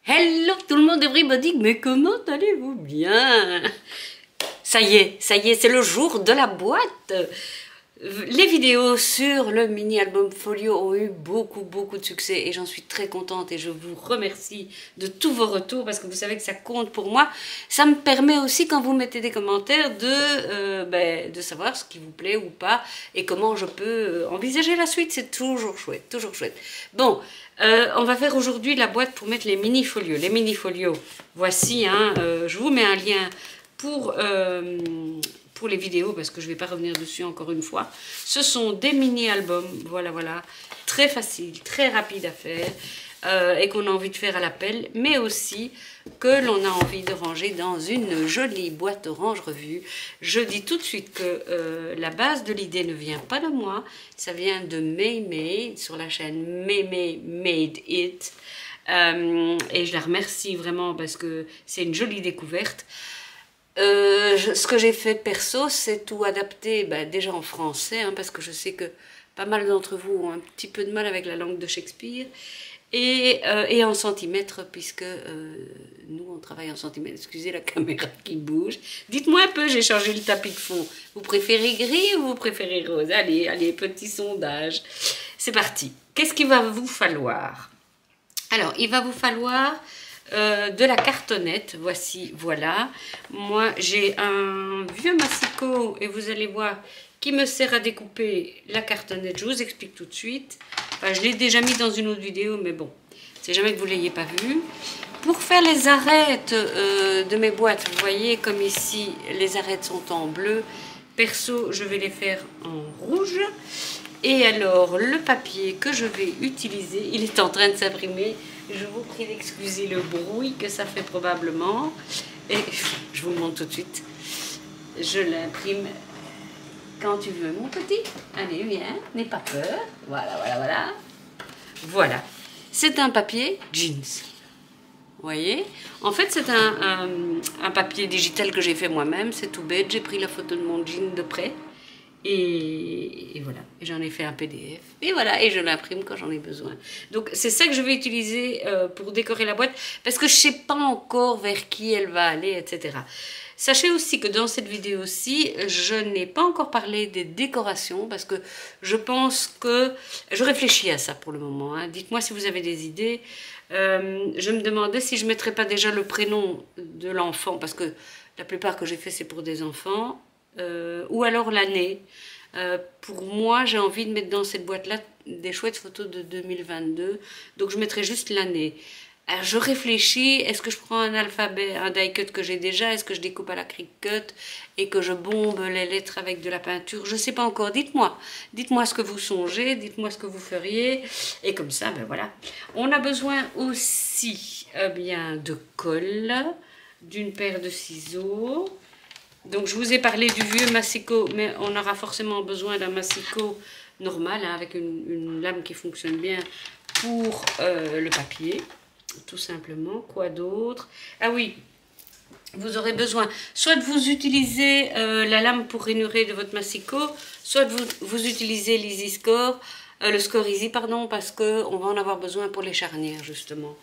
Hello tout le monde, everybody, mais comment allez-vous bien? Ça y est, c'est le jour de la boîte. Les vidéos sur le mini-album Folio ont eu beaucoup de succès et j'en suis très contente et je vous remercie de tous vos retours parce que vous savez que ça compte pour moi. Ça me permet aussi quand vous mettez des commentaires de savoir ce qui vous plaît ou pas et comment je peux envisager la suite. C'est toujours chouette, toujours chouette. Bon, on va faire aujourd'hui la boîte pour mettre les mini-folios. Les mini-folios, voici, je vous mets un lien pour les vidéos parce que je ne vais pas revenir dessus encore une fois. Ce sont des mini-albums, voilà, très facile, très rapide à faire et qu'on a envie de faire à la pelle, mais aussi que l'on a envie de ranger dans une jolie boîte orange revue. Je dis tout de suite que la base de l'idée ne vient pas de moi, ça vient de May sur la chaîne May Made It et je la remercie vraiment parce que c'est une jolie découverte. Ce que j'ai fait perso, c'est tout adapter déjà en français, parce que je sais que pas mal d'entre vous ont un petit peu de mal avec la langue de Shakespeare, et en centimètres, puisque nous on travaille en centimètres. Excusez la caméra qui bouge. Dites-moi un peu, j'ai changé le tapis de fond. Vous préférez gris ou vous préférez rose? Allez, petit sondage. C'est parti. Qu'est-ce qu'il va vous falloir? Alors, il va vous falloir de la cartonnette, voilà. Moi, j'ai un vieux massicot, et vous allez voir, qui me sert à découper la cartonnette. Je vous explique tout de suite. Enfin, je l'ai déjà mis dans une autre vidéo, mais bon, c'est jamais que vous ne l'ayez pas vu. Pour faire les arêtes de mes boîtes, vous voyez, comme ici, les arêtes sont en bleu. Perso, je vais les faire en rouge. Et alors, le papier que je vais utiliser, il est en train de s'imprimer. Je vous prie d'excuser le bruit que ça fait probablement. Et je vous le montre tout de suite. Je l'imprime quand tu veux, mon petit. Allez, viens, n'aie pas peur. Voilà. Voilà. C'est un papier jeans. Vous voyez? En fait, c'est un papier digital que j'ai fait moi-même. C'est tout bête. J'ai pris la photo de mon jean de près. Et voilà, et j'en ai fait un PDF, et voilà, et je l'imprime quand j'en ai besoin. Donc c'est ça que je vais utiliser pour décorer la boîte, parce que je ne sais pas encore vers qui elle va aller, etc. Sachez aussi que dans cette vidéo-ci, je n'ai pas encore parlé des décorations, parce que je pense que... Je réfléchis à ça pour le moment, Dites-moi si vous avez des idées. Je me demandais si je ne mettrais pas déjà le prénom de l'enfant, parce que la plupart que j'ai fait, c'est pour des enfants. Ou alors l'année. Pour moi, j'ai envie de mettre dans cette boîte-là des chouettes photos de 2022. Donc, je mettrai juste l'année. Alors, je réfléchis. Est-ce que je prends un alphabet, un die cut que j'ai déjà? Est-ce que je découpe à la Cricut et que je bombe les lettres avec de la peinture? Je ne sais pas encore. Dites-moi. Dites-moi ce que vous songez. Dites-moi ce que vous feriez. Et comme ça, voilà. On a besoin aussi de colle, d'une paire de ciseaux. Donc, je vous ai parlé du vieux massicot, mais on aura forcément besoin d'un massicot normal, avec une lame qui fonctionne bien pour le papier, tout simplement. Quoi d'autre? Ah oui, vous aurez besoin, soit vous utilisez la lame pour rainurer de votre massicot, soit vous utilisez l'Easy Score, le Score Easy, pardon, parce qu'on va en avoir besoin pour les charnières, justement.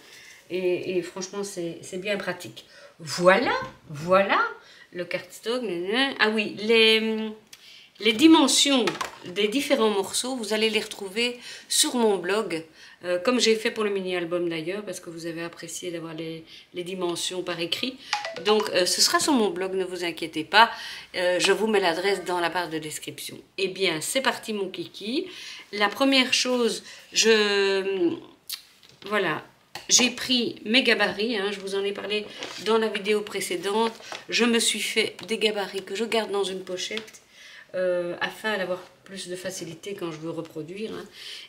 Et franchement, c'est bien pratique. Voilà. Le cardstock, ah oui, les dimensions des différents morceaux, vous allez les retrouver sur mon blog, comme j'ai fait pour le mini-album d'ailleurs, parce que vous avez apprécié d'avoir les dimensions par écrit. Donc, ce sera sur mon blog, ne vous inquiétez pas. Je vous mets l'adresse dans la barre de description. Eh bien, c'est parti mon kiki. La première chose, voilà. J'ai pris mes gabarits, je vous en ai parlé dans la vidéo précédente. Je me suis fait des gabarits que je garde dans une pochette afin d'avoir plus de facilité quand je veux reproduire.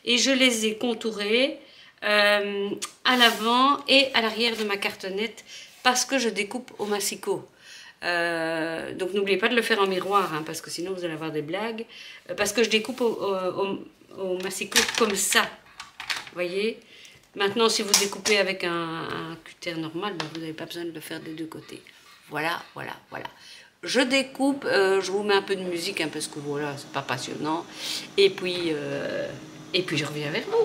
Et je les ai contourés à l'avant et à l'arrière de ma cartonnette parce que je découpe au massicot. Donc n'oubliez pas de le faire en miroir parce que sinon vous allez avoir des blagues. Parce que je découpe au massicot comme ça, vous voyez. Maintenant, si vous découpez avec un cutter normal, vous n'avez pas besoin de le faire des deux côtés. Voilà. Je découpe, je vous mets un peu de musique, parce que voilà, c'est pas passionnant. Et puis je reviens vers vous.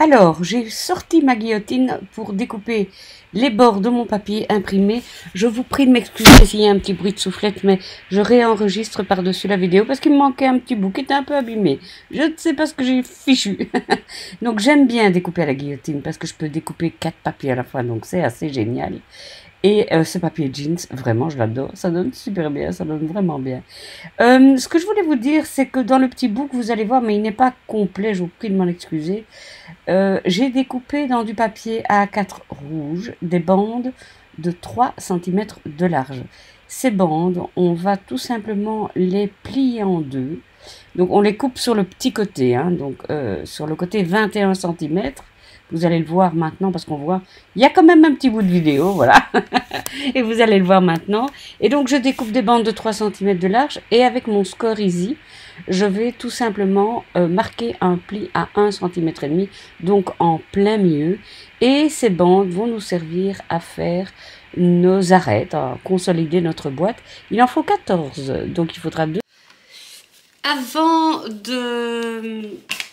Alors, j'ai sorti ma guillotine pour découper les bords de mon papier imprimé. Je vous prie de m'excuser s'il y a un petit bruit de soufflette, mais je réenregistre par-dessus la vidéo parce qu'il me manquait un petit bout qui était un peu abîmé. Je ne sais pas ce que j'ai fichu. Donc, j'aime bien découper à la guillotine parce que je peux découper 4 papiers à la fois, donc c'est assez génial. Et ce papier jeans, vraiment, je l'adore. Ça donne super bien, ça donne vraiment bien. Ce que je voulais vous dire, c'est que dans le petit book, vous allez voir, mais il n'est pas complet, je vous prie de m'en excuser. J'ai découpé dans du papier A4 rouge des bandes de 3 cm de large. Ces bandes, on va tout simplement les plier en deux. Donc on les coupe sur le petit côté, hein, donc sur le côté 21 cm. Vous allez le voir maintenant parce qu'on voit, il y a quand même un petit bout de vidéo, voilà. Et vous allez le voir maintenant. Et donc je découpe des bandes de 3 cm de large et avec mon Score Easy, je vais tout simplement marquer un pli à 1,5 cm, donc en plein milieu. Et ces bandes vont nous servir à faire nos arêtes, à consolider notre boîte. Il en faut 14, donc il faudra 2. Avant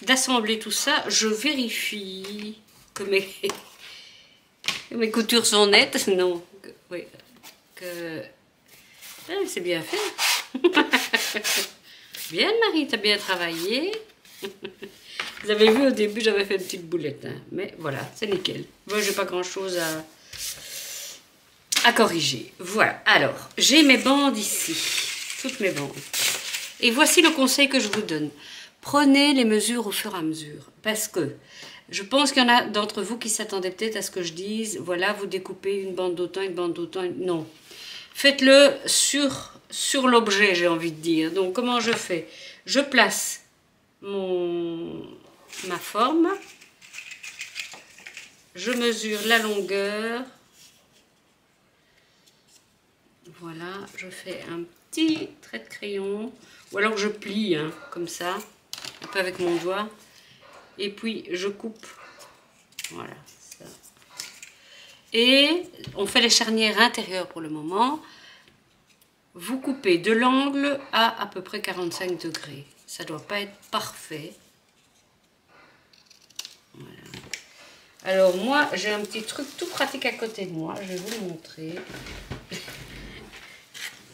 d'assembler tout ça, je vérifie que mes coutures sont nettes. Non, oui, c'est bien fait. Bien, Marie, t'as bien travaillé. Vous avez vu, au début, j'avais fait une petite boulette, hein, mais voilà, c'est nickel. Moi, j'ai pas grand-chose à corriger. Voilà, alors, j'ai mes bandes ici, toutes mes bandes. Et voici le conseil que je vous donne. Prenez les mesures au fur et à mesure. Parce que je pense qu'il y en a d'entre vous qui s'attendaient peut-être à ce que je dise, voilà, vous découpez une bande d'autant, une bande d'autant. Non. Faites-le sur l'objet, j'ai envie de dire. Donc, comment je fais? Je place ma forme. Je mesure la longueur. Voilà, je fais un petit trait de crayon. Ou alors je plie, hein, comme ça, un peu avec mon doigt. Et puis je coupe. Voilà, ça. Et on fait les charnières intérieures pour le moment. Vous coupez de l'angle à peu près 45 degrés. Ça ne doit pas être parfait. Voilà. Alors moi, j'ai un petit truc tout pratique à côté de moi. Je vais vous le montrer.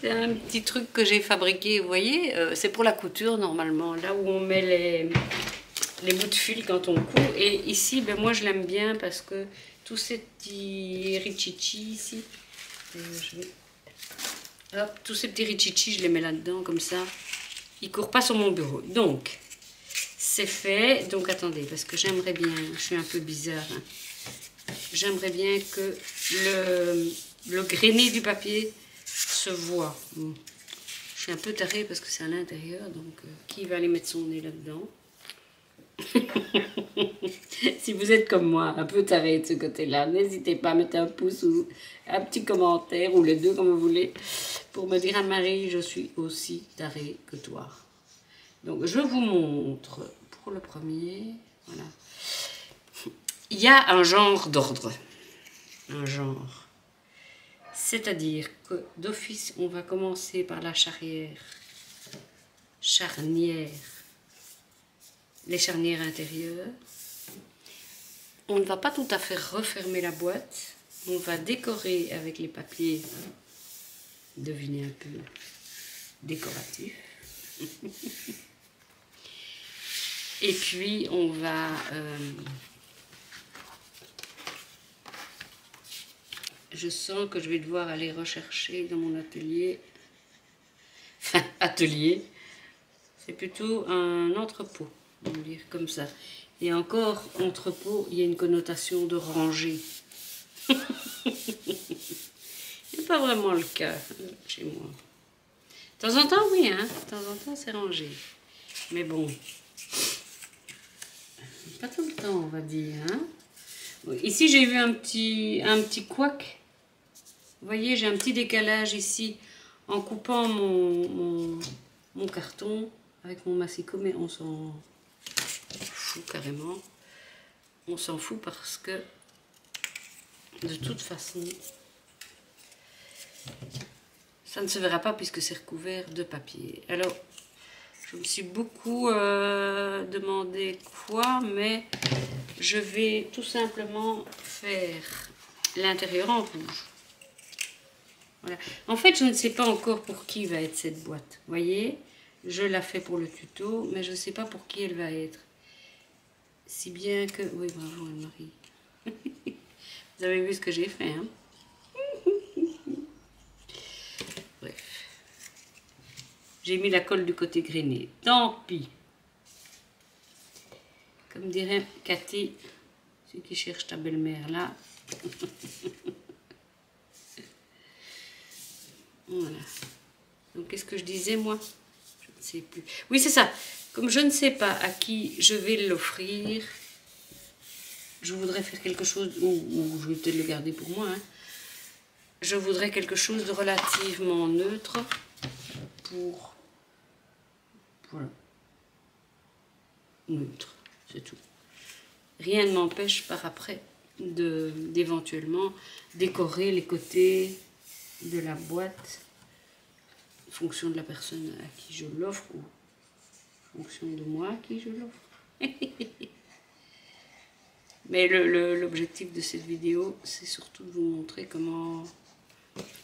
C'est un petit truc que j'ai fabriqué, vous voyez, c'est pour la couture normalement, là où on met les bouts de fil quand on coud. Et ici, ben, moi je l'aime bien parce que tous ces petits richichis ici, tous ces petits richichis, je les mets là-dedans comme ça, ils ne courent pas sur mon bureau. Donc, c'est fait. Donc attendez, parce que j'aimerais bien, je suis un peu bizarre, hein. J'aimerais bien que le grainé du papier se voit. Bon. Je suis un peu tarée parce que c'est à l'intérieur, donc qui va aller mettre son nez là-dedans? Si vous êtes comme moi, un peu taré de ce côté-là, n'hésitez pas à mettre un pouce ou un petit commentaire, ou les deux comme vous voulez, pour me dire: Anne-Marie, je suis aussi tarée que toi. Donc je vous montre pour le premier, voilà. Il y a un genre d'ordre, un genre. C'est-à-dire que d'office, on va commencer par la charnière, les charnières intérieures. On ne va pas tout à fait refermer la boîte. On va décorer avec les papiers, devinez un peu, décoratifs. Et puis, on va... je sens que je vais devoir aller rechercher dans mon atelier. Enfin, atelier. C'est plutôt un entrepôt, on va dire comme ça. Et encore, entrepôt, il y a une connotation de rangée. C'est pas vraiment le cas chez moi. De temps en temps, oui, hein. De temps en temps, c'est rangé. Mais bon, pas tout le temps, on va dire, hein. Ici, j'ai vu un petit couac. Vous voyez, j'ai un petit décalage ici en coupant mon carton avec mon massicot, mais on s'en fout carrément. On s'en fout parce que de toute façon, ça ne se verra pas puisque c'est recouvert de papier. Alors, Je me suis beaucoup demandé quoi, mais je vais tout simplement faire l'intérieur en rouge. Voilà. En fait, je ne sais pas encore pour qui va être cette boîte. Vous voyez, je la fais pour le tuto, mais je ne sais pas pour qui elle va être. Si bien que... Oui, bravo Anne-Marie. Vous avez vu ce que j'ai fait, hein? Bref. J'ai mis la colle du côté grainé. Tant pis. Comme dirait Cathy, ceux qui cherchent ta belle-mère là. Voilà. Donc, qu'est-ce que je disais, moi? Je ne sais plus. Oui, c'est ça. Comme je ne sais pas à qui je vais l'offrir, je voudrais faire quelque chose, ou je vais peut-être le garder pour moi, hein. Je voudrais quelque chose de relativement neutre pour... Voilà. Neutre, c'est tout. Rien ne m'empêche par après d'éventuellement décorer les côtés de la boîte en fonction de la personne à qui je l'offre ou en fonction de moi à qui je l'offre. Mais l'objectif de cette vidéo, c'est surtout de vous montrer comment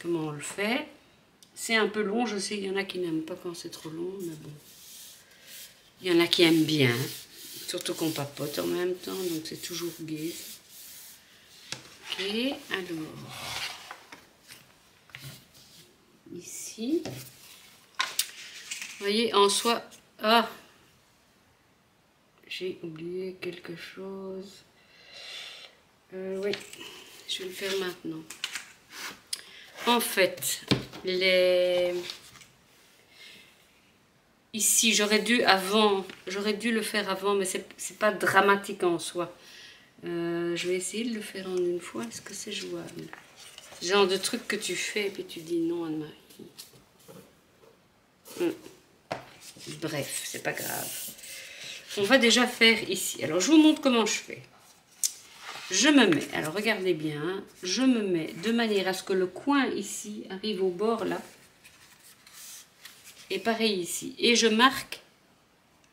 on le fait. C'est un peu long, je sais, il y en a qui n'aiment pas quand c'est trop long, mais bon. Il y en a qui aiment bien, surtout qu'on papote en même temps, donc c'est toujours gai. Ok, alors, ici, vous voyez, en soi, ah, j'ai oublié quelque chose. Oui, je vais le faire maintenant. En fait, ici, j'aurais dû le faire avant, mais c'est pas dramatique en soi. Je vais essayer de le faire en une fois. Est-ce que c'est jouable? Genre de truc que tu fais et puis tu dis non, Anne-Marie. Bref, c'est pas grave. On va déjà faire ici. Alors, je vous montre comment je fais. Je me mets, alors regardez bien, hein, je me mets de manière à ce que le coin ici arrive au bord là. Et pareil ici. Et je marque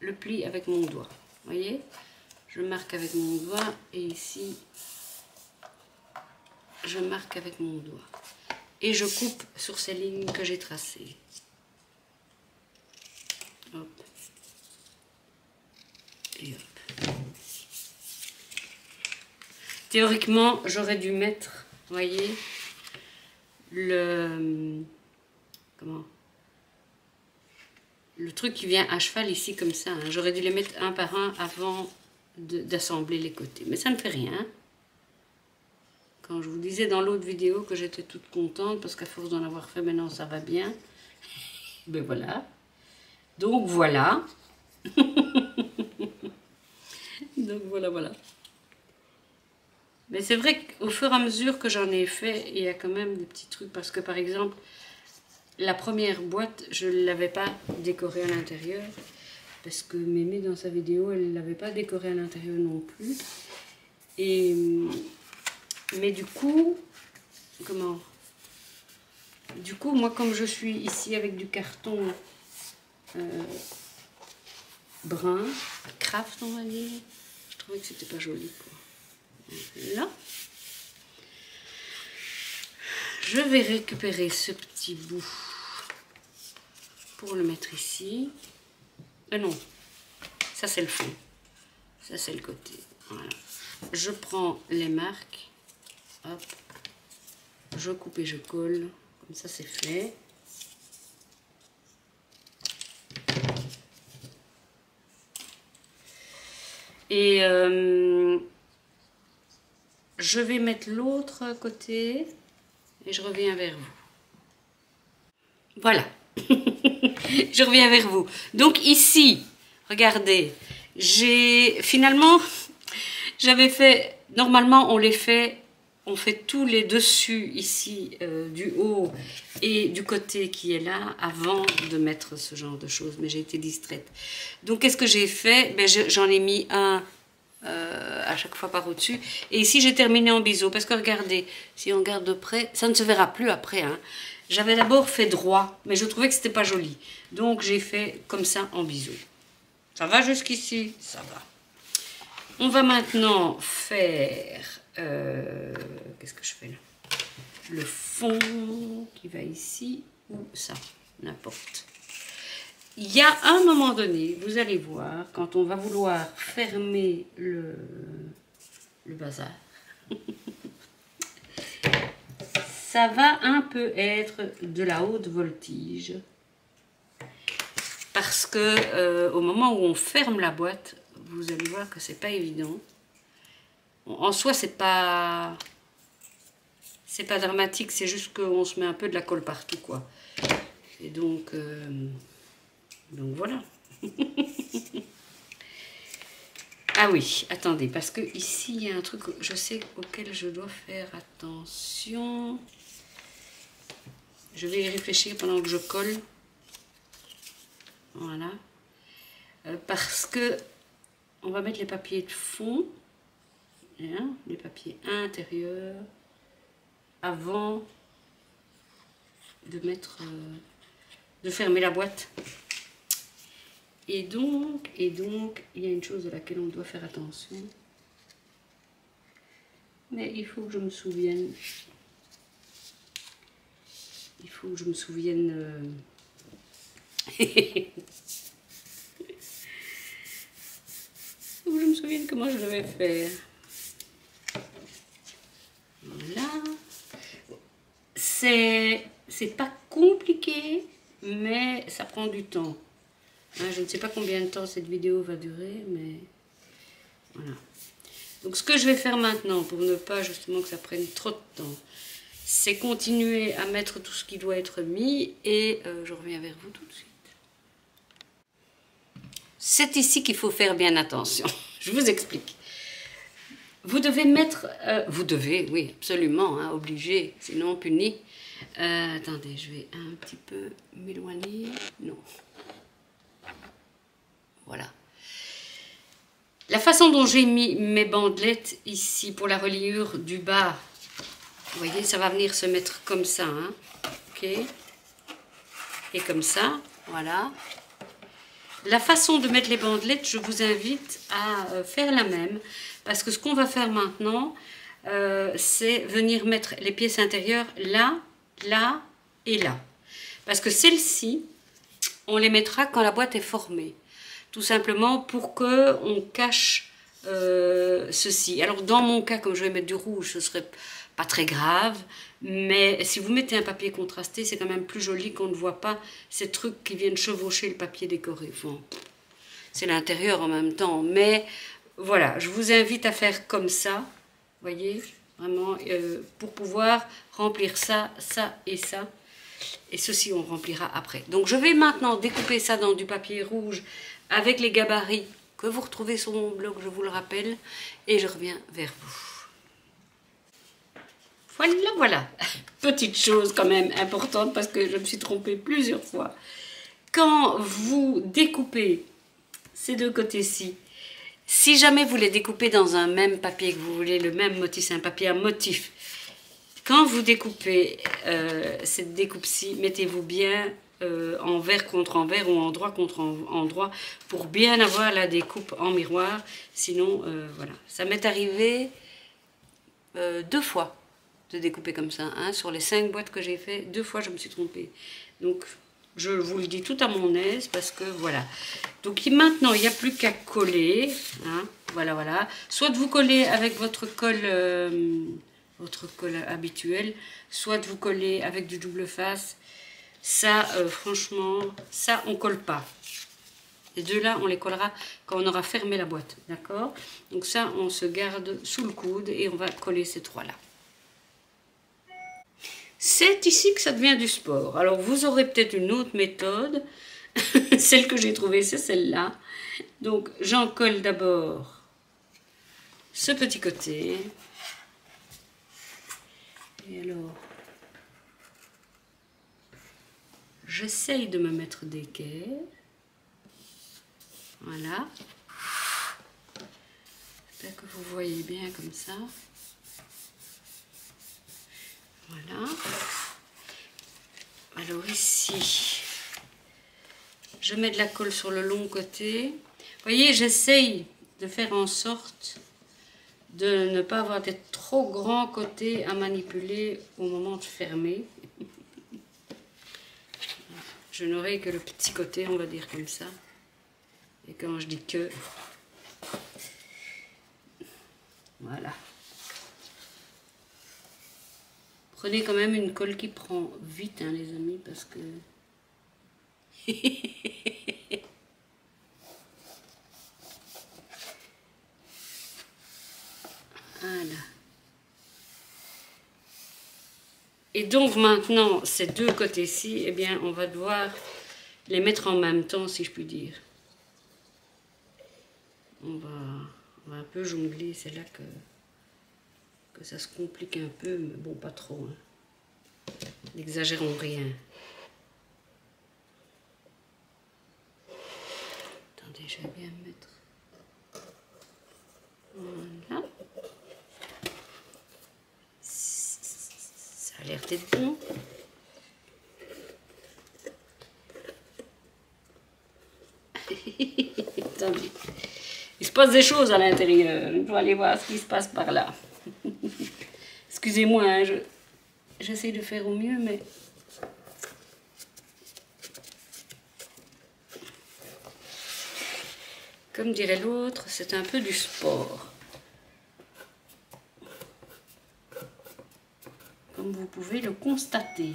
le pli avec mon doigt. Vous voyez? Je marque avec mon doigt et ici, je marque avec mon doigt. Et je coupe sur ces lignes que j'ai tracées. Hop. Et hop. Théoriquement, j'aurais dû mettre, vous voyez, le truc qui vient à cheval ici comme ça. Hein. J'aurais dû les mettre un par un avant d'assembler les côtés. Mais ça ne fait rien. Quand je vous disais dans l'autre vidéo que j'étais toute contente parce qu'à force d'en avoir fait, maintenant ça va bien. Ben voilà. Donc voilà. Donc voilà. Mais c'est vrai qu'au fur et à mesure que j'en ai fait, il y a quand même des petits trucs. Parce que par exemple, la première boîte, je ne l'avais pas décorée à l'intérieur. Parce que Mémé, dans sa vidéo, elle ne l'avait pas décorée à l'intérieur non plus. Mais du coup, Du coup, moi, comme je suis ici avec du carton brun, craft, on va dire, je trouvais que c'était pas joli, quoi. Là, je vais récupérer ce petit bout pour le mettre ici. Non, ça c'est le fond, ça c'est le côté. Voilà. Je prends les marques, hop, je coupe et je colle, comme ça c'est fait. Et je vais mettre l'autre côté et je reviens vers vous. Voilà. Je reviens vers vous. Donc ici, regardez, finalement, j'avais fait, normalement on fait tous les dessus ici, du haut et du côté qui est là, avant de mettre ce genre de choses, mais j'ai été distraite. Donc qu'est-ce que j'ai fait? Ben, j'en ai mis un à chaque fois par au-dessus. Et ici, j'ai terminé en biseau, parce que regardez, si on regarde de près, ça ne se verra plus après, hein. J'avais d'abord fait droit, mais je trouvais que c'était pas joli. Donc, j'ai fait comme ça en biseau. Ça va jusqu'ici? Ça va. On va maintenant faire... qu'est-ce que je fais là? Le fond qui va ici, ou ça, n'importe. Il y a un moment donné, vous allez voir, quand on va vouloir fermer le bazar, ça va un peu être de la haute voltige. Parce que au moment où on ferme la boîte, vous allez voir que c'est pas évident. En soi, c'est pas dramatique, c'est juste qu'on se met un peu de la colle partout, quoi. Et donc voilà. Ah oui, attendez, parce que ici il y a un truc, je sais, auquel je dois faire attention. Je vais y réfléchir pendant que je colle. Voilà. Parce que on va mettre les papiers de fond, hein, les papiers intérieurs, avant de mettre, de fermer la boîte. Et donc, il y a une chose de laquelle on doit faire attention. Mais il faut que je me souvienne. Il faut que je me souvienne. Il faut que je me souvienne comment je devais faire. Voilà. C'est pas compliqué, mais ça prend du temps. Hein, je ne sais pas combien de temps cette vidéo va durer, mais voilà. Donc ce que je vais faire maintenant, pour ne pas justement que ça prenne trop de temps, c'est continuer à mettre tout ce qui doit être mis et je reviens vers vous tout de suite. C'est ici qu'il faut faire bien attention. Je vous explique. Vous devez mettre... vous devez, oui, absolument, hein, obligé, sinon puni. Attendez, je vais un petit peu m'éloigner. Non. Voilà. La façon dont j'ai mis mes bandelettes ici pour la reliure du bas, vous voyez, ça va venir se mettre comme ça, hein, ok, et comme ça, voilà. La façon de mettre les bandelettes, je vous invite à faire la même, parce que ce qu'on va faire maintenant, c'est venir mettre les pièces intérieures là, là et là. Parce que celles-ci, on les mettra quand la boîte est formée. Tout simplement pour que on cache ceci. Alors dans mon cas, comme je vais mettre du rouge, ce serait pas très grave, mais si vous mettez un papier contrasté, c'est quand même plus joli qu'on ne voit pas ces trucs qui viennent chevaucher le papier décoré. Bon, c'est l'intérieur en même temps, mais voilà, je vous invite à faire comme ça, voyez, vraiment, pour pouvoir remplir ça, ça et ça. Et ceci, on remplira après. Donc je vais maintenant découper ça dans du papier rouge avec les gabarits que vous retrouvez sur mon blog, je vous le rappelle, et je reviens vers vous. Voilà, voilà. Petite chose quand même importante parce que je me suis trompée plusieurs fois. Quand vous découpez ces deux côtés-ci, si jamais vous les découpez dans un même papier, que vous voulez le même motif, c'est un papier à motif, quand vous découpez cette découpe-ci, mettez-vous bien envers contre envers ou endroit contre endroit pour bien avoir la découpe en miroir. Sinon, voilà. Ça m'est arrivé 2 fois de découper comme ça. Hein. Sur les 5 boîtes que j'ai fait, 2 fois je me suis trompée. Donc, je vous le dis tout à mon aise parce que voilà. Donc maintenant, il n'y a plus qu'à coller. Hein. Voilà, voilà. Soit de vous coller avec votre colle habituelle, soit de vous coller avec du double face. Ça, franchement, ça, on colle pas. Les deux-là, on les collera quand on aura fermé la boîte, d'accord? Donc ça, on se garde sous le coude et on va coller ces 3-là. C'est ici que ça devient du sport. Alors, vous aurez peut-être une autre méthode. Celle que j'ai trouvée, c'est celle-là. Donc, j'en colle d'abord ce petit côté. Et alors, j'essaye de me mettre d'équerre. Voilà. J'espère que vous voyez bien comme ça. Voilà. Alors ici, je mets de la colle sur le long côté. Vous voyez, j'essaye de faire en sorte de ne pas avoir des trop grands côtés à manipuler au moment de fermer. Je n'aurai que le petit côté, on va dire comme ça. Et quand je dis que, voilà. Prenez quand même une colle qui prend vite, hein, les amis, parce que... Voilà. Et donc maintenant, ces deux côtés-ci, eh bien, on va devoir les mettre en même temps, si je puis dire. On va un peu jongler, c'est là que ça se complique un peu, mais bon, pas trop. Hein. N'exagérons rien. Attendez, je vais bien me mettre. Voilà. Ça a l'air d'être bon. Attendez. Il se passe des choses à l'intérieur. Je dois aller voir ce qui se passe par là. Excusez-moi, hein, j'essaie de faire au mieux, mais... Comme dirait l'autre, c'est un peu du sport. Comme vous pouvez le constater.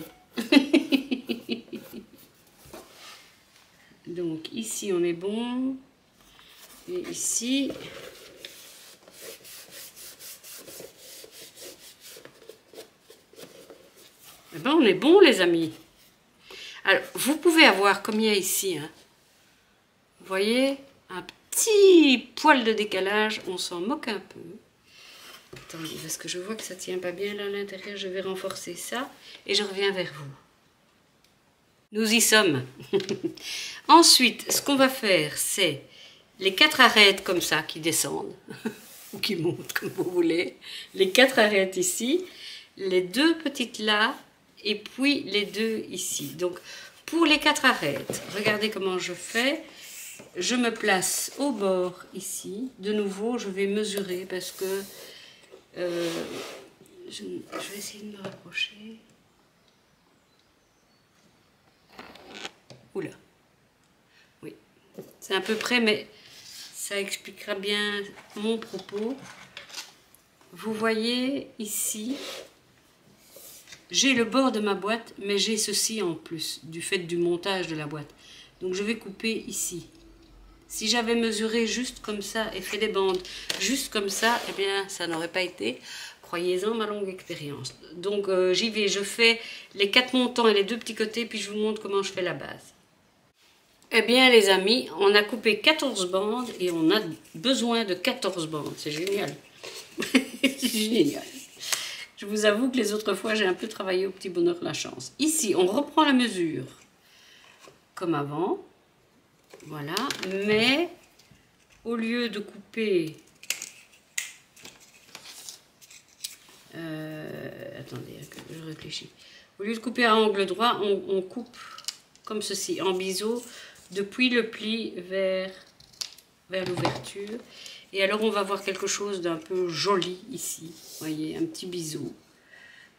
Donc ici on est bon. Et ici... Eh ben, on est bon, les amis. Alors, vous pouvez avoir, comme il y a ici, hein, vous voyez, un petit poil de décalage, on s'en moque un peu. Attendez, parce que je vois que ça tient pas bien là à l'intérieur, je vais renforcer ça et je reviens vers vous. Nous y sommes. Ensuite, ce qu'on va faire, c'est les 4 arêtes comme ça qui descendent, ou qui montent comme vous voulez, les 4 arêtes ici, les 2 petites là, et puis les 2 ici. Donc, pour les 4 arêtes, regardez comment je fais. Je me place au bord ici. De nouveau, je vais mesurer parce que je vais essayer de me rapprocher. Oula. Oui, c'est à peu près, mais ça expliquera bien mon propos. Vous voyez ici... J'ai le bord de ma boîte, mais j'ai ceci en plus, du fait du montage de la boîte. Donc je vais couper ici. Si j'avais mesuré juste comme ça et fait des bandes juste comme ça, eh bien ça n'aurait pas été, croyez-en, ma longue expérience. Donc j'y vais, je fais les 4 montants et les 2 petits côtés, puis je vous montre comment je fais la base. Eh bien les amis, on a coupé 14 bandes et on a besoin de 14 bandes. C'est génial. C'est génial. Je vous avoue que les autres fois, j'ai un peu travaillé au petit bonheur la chance. Ici, on reprend la mesure comme avant. Voilà. Mais au lieu de couper... attendez, je réfléchis. Au lieu de couper à angle droit, on coupe comme ceci, en biseau, depuis le pli vers l'ouverture. Et alors, on va voir quelque chose d'un peu joli ici. Vous voyez, un petit biseau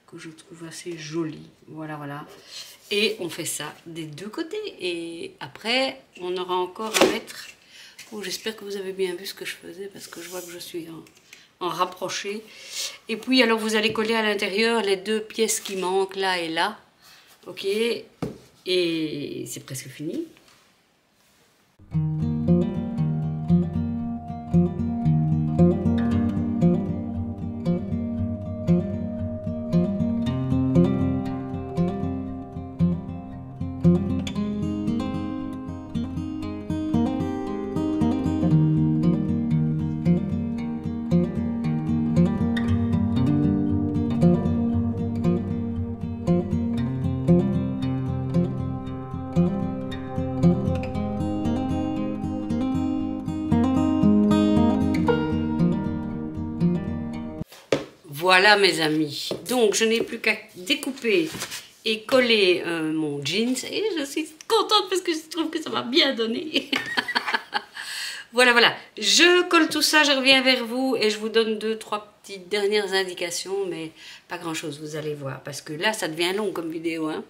que je trouve assez joli. Voilà, voilà. Et on fait ça des 2 côtés. Et après, on aura encore à mettre... Oh, j'espère que vous avez bien vu ce que je faisais parce que je vois que je suis en rapproché. Et puis, alors, vous allez coller à l'intérieur les 2 pièces qui manquent là et là. Ok. Et c'est presque fini. voilà mes amis, donc je n'ai plus qu'à découper et coller mon jeans et je suis contente parce que je trouve que ça m'a bien donné. Voilà, voilà, je colle tout ça, je reviens vers vous et je vous donne 2-3 petites dernières indications, mais pas grand chose, vous allez voir, parce que là ça devient long comme vidéo, hein.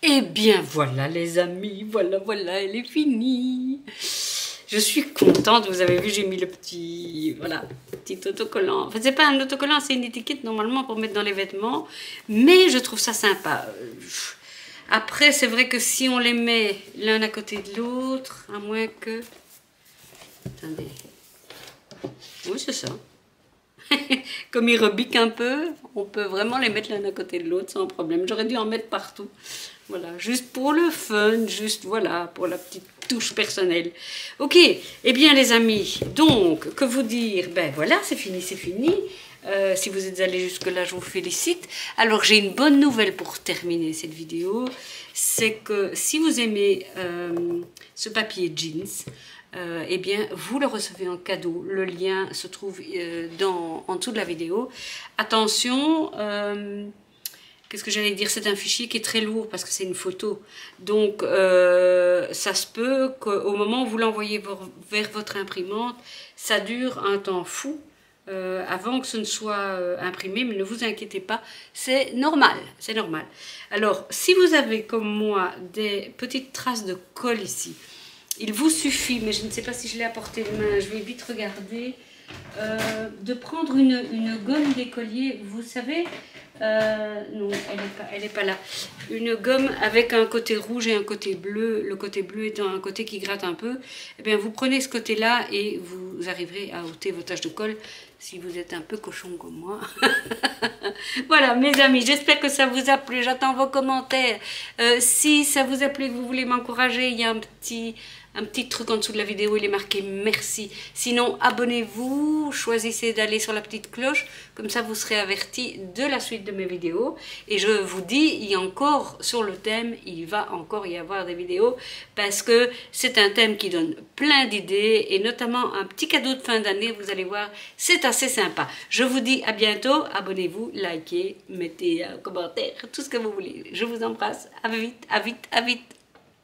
Eh bien voilà les amis, voilà, elle est finie. Je suis contente, vous avez vu, j'ai mis le petit, voilà, petit autocollant. Enfin, c'est pas un autocollant, c'est une étiquette normalement pour mettre dans les vêtements. Mais je trouve ça sympa. Après, c'est vrai que si on les met l'un à côté de l'autre, à moins que... Attendez. Oui, c'est ça. Comme ils rebiquent un peu, on peut vraiment les mettre l'un à côté de l'autre sans problème. J'aurais dû en mettre partout. Voilà, juste pour le fun, juste voilà, pour la petite touche personnelle. Ok, eh bien les amis, donc, que vous dire? Ben voilà, c'est fini, c'est fini. Si vous êtes allés jusque-là, je vous félicite. Alors, j'ai une bonne nouvelle pour terminer cette vidéo. C'est que si vous aimez ce papier jeans, eh bien, vous le recevez en cadeau. Le lien se trouve en dessous de la vidéo. Attention, qu'est-ce que j'allais dire? C'est un fichier qui est très lourd parce que c'est une photo. Donc, ça se peut qu'au moment où vous l'envoyez vers votre imprimante, ça dure un temps fou avant que ce ne soit imprimé. Mais ne vous inquiétez pas, c'est normal. C'est normal. Alors, si vous avez comme moi des petites traces de colle ici, il vous suffit, mais je ne sais pas si je l'ai à portée de main, je vais vite regarder, de prendre une gomme d'écolier, vous savez, non, elle est pas là, une gomme avec un côté rouge et un côté bleu, le côté bleu étant un côté qui gratte un peu. Eh bien, vous prenez ce côté-là et vous arriverez à ôter vos taches de colle si vous êtes un peu cochon comme moi. Voilà, mes amis, j'espère que ça vous a plu. J'attends vos commentaires. Si ça vous a plu, que vous voulez m'encourager, il y a un petit truc en dessous de la vidéo, il est marqué merci. Sinon, abonnez-vous, choisissez d'aller sur la petite cloche, comme ça vous serez avertis de la suite de mes vidéos. Et je vous dis, il y a encore sur le thème, il va encore y avoir des vidéos, parce que c'est un thème qui donne plein d'idées, et notamment un petit cadeau de fin d'année, vous allez voir, c'est assez sympa. Je vous dis à bientôt, abonnez-vous, likez, mettez un commentaire, tout ce que vous voulez. Je vous embrasse, à vite, à vite, à vite.